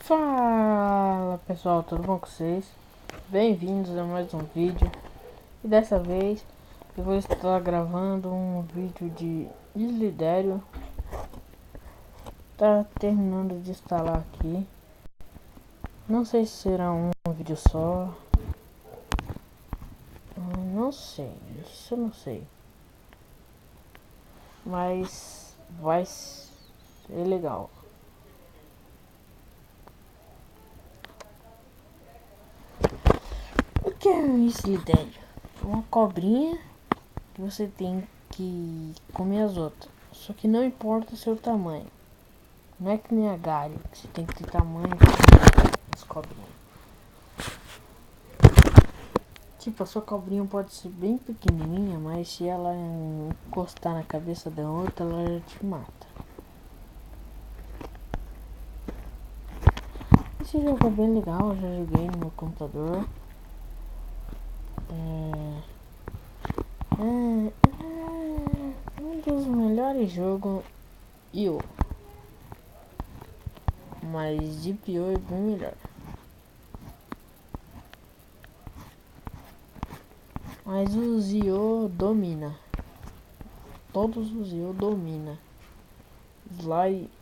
Fala pessoal, tudo bom com vocês? Bem-vindos a mais um vídeo. E dessa vez eu vou estar gravando um vídeo de Slidério. Tá terminando de instalar aqui. Não sei se será um vídeo só. Não sei, isso eu não sei. Mas vai ser legal. O que é um Slidério? Uma cobrinha que você tem que comer as outras. Só que não importa o seu tamanho. Não é que nem a galho, que você tem que ter tamanho as cobrinhas. Tipo, a sua cobrinha pode ser bem pequenininha, mas se ela encostar na cabeça da outra, ela já te mata. Esse jogo é bem legal, eu já joguei no meu computador. Um dos melhores jogos Io. Mas de pior é bem melhor. Mas o Zio domina. Todos os Zio domina.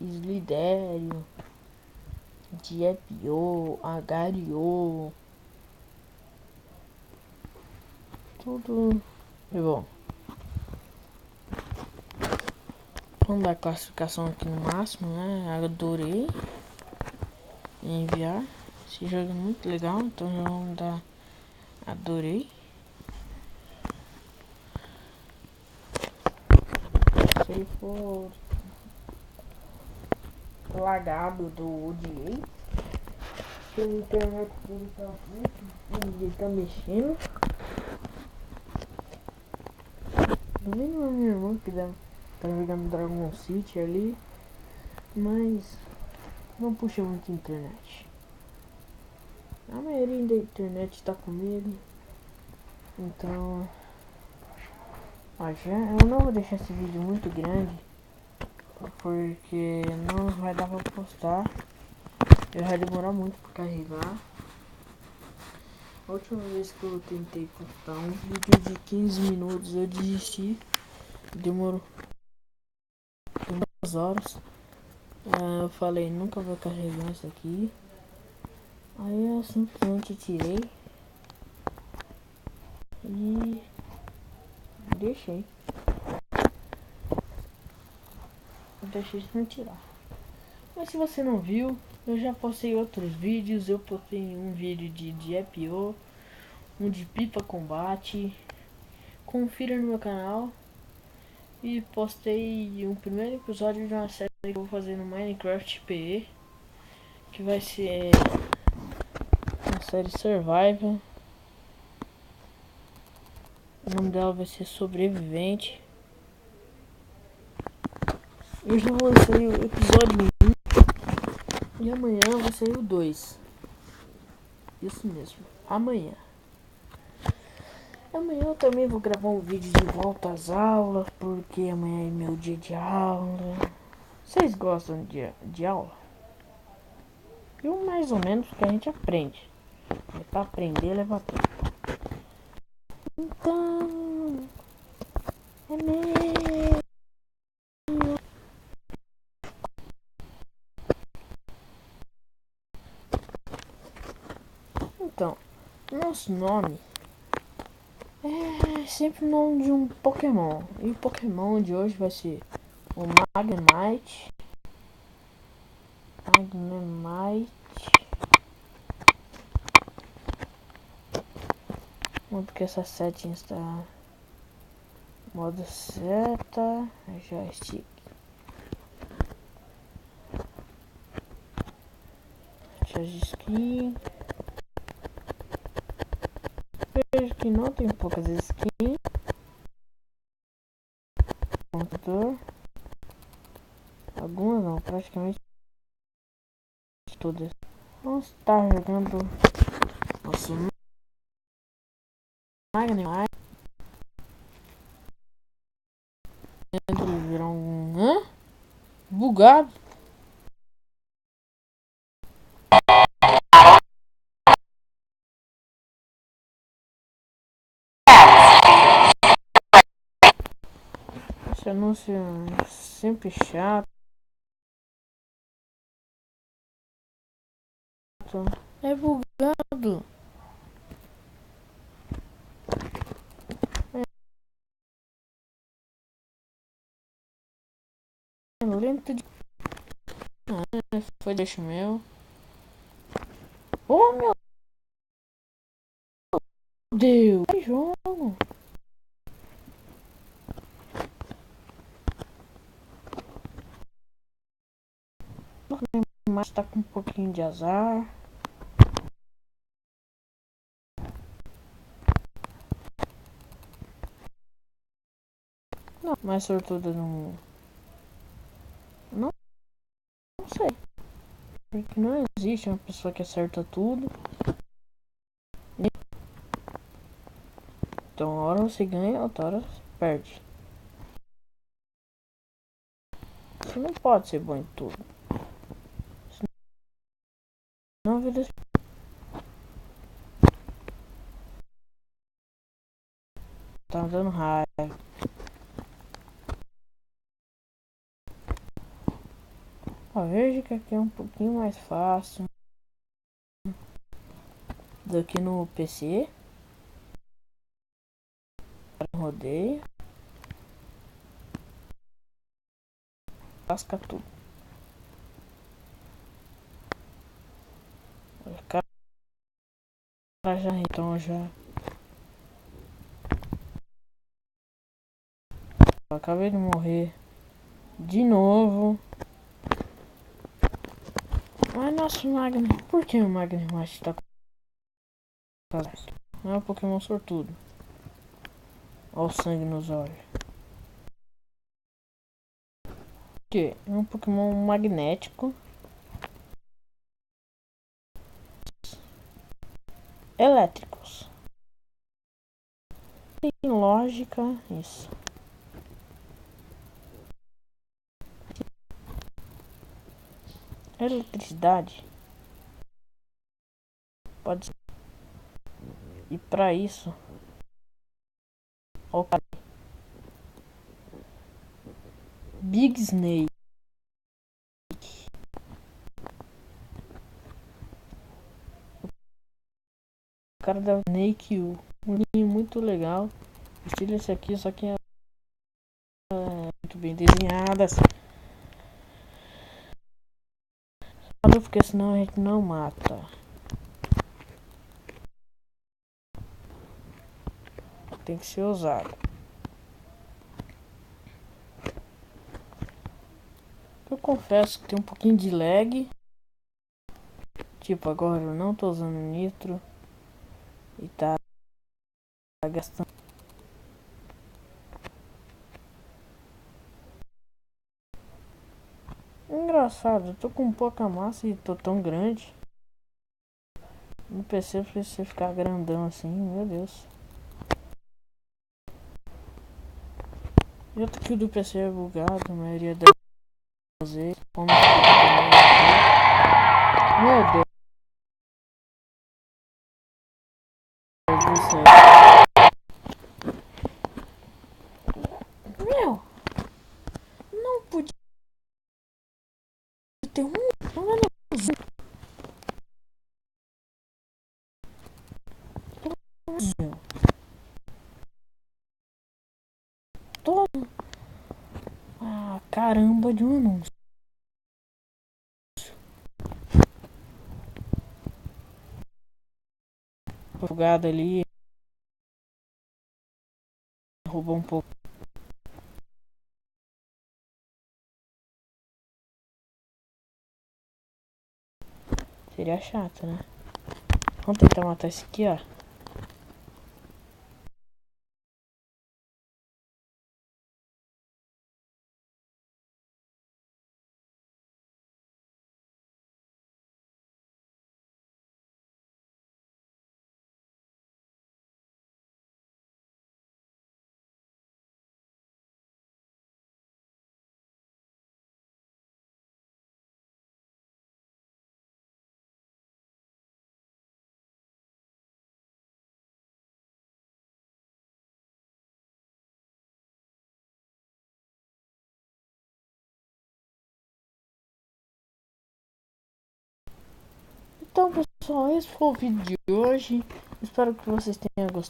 Slidério, Diepio, Agario, tudo é bom. Vamos dar classificação aqui no máximo, né? Adorei enviar. Esse jogo é muito legal, então já vamos dar adorei. Se ele for lagado do odiei, que a internet dele tá muito, ele tá mexendo. Não nem a minha irmã que tá jogando Dragon City ali, mas não puxa muito a internet. A maioria da internet tá comigo, então eu não vou deixar esse vídeo muito grande, porque não vai dar pra postar. Eu vai demorar muito pra carregar. A última vez que eu tentei postar um vídeo de 15 minutos eu desisti. Demorou 2 horas. Eu falei, nunca vou carregar isso aqui. Aí eu simplesmente tirei e deixei. Eu deixei sem tirar. Mas se você não viu, eu já postei outros vídeos. Eu postei um vídeo de EPO, um de Pipa Combate. Confira no meu canal. E postei um primeiro episódio de uma série que eu vou fazer no Minecraft PE, que vai ser uma série Survival. O nome dela vai ser Sobrevivente. Eu já lancei o episódio 1 e amanhã vai sair o 2. Isso mesmo, amanhã. Amanhã eu também vou gravar um vídeo de volta às aulas, porque amanhã é meu dia de aula. Vocês gostam de aula? Eu mais ou menos, que a gente aprende. É pra aprender, leva tempo. Então, é mesmo. Então, nosso nome é sempre o nome de um Pokémon. E o Pokémon de hoje vai ser o Magnemite. Magnemite. Porque essa setinha está modo seta, joystick. Charge skin. Vejo que não tem poucas skins. Computador. Algumas não, praticamente todas. Vamos estar jogando nosso Magnemite. Dentro virar um bugado. Esse anúncio é sempre chato. É bugado. É lento de... Foi deixa meu. Oh meu Deus! Que jogo! Mas tá com um pouquinho de azar. Não, mais sortudo não. Não, não sei. Porque não existe uma pessoa que acerta tudo. Então, uma hora você ganha, outra hora você perde. Você não pode ser bom em tudo. Senão a vida tá dando raiva. Ó, veja que aqui é um pouquinho mais fácil do que no PC. Rodeio. Lasca tudo. O cara já então já. Eu acabei de morrer. De novo. Ai, nossa, o Magni. Por que o Magni Macho tá com... Não é um Pokémon sortudo. Olha o sangue nos olhos. Que é um Pokémon magnético. Elétricos. Tem lógica isso. Eletricidade. Pode ser. E pra isso. Ó, Big Snake. O cara da Snake U. Um livro muito legal. Estilo esse aqui, só que é muito bem desenhadas. Porque senão a gente não mata. Tem que ser usado. Eu confesso que tem um pouquinho de lag. Tipo, agora eu não tô usando nitro. E tá gastando. Engraçado, eu tô com pouca massa e tô tão grande. No PC precisa ficar grandão assim, meu Deus. E outro que o do PC é bugado, a maioria das vezes. Como meu Deus do céu. Meu, não podia ter um. Todo. Ah, caramba de um anúncio. Bugado ali. Roubou um pouco. Seria chato, né? Vamos tentar matar esse aqui, ó. Então, pessoal, esse foi o vídeo de hoje. Espero que vocês tenham gostado.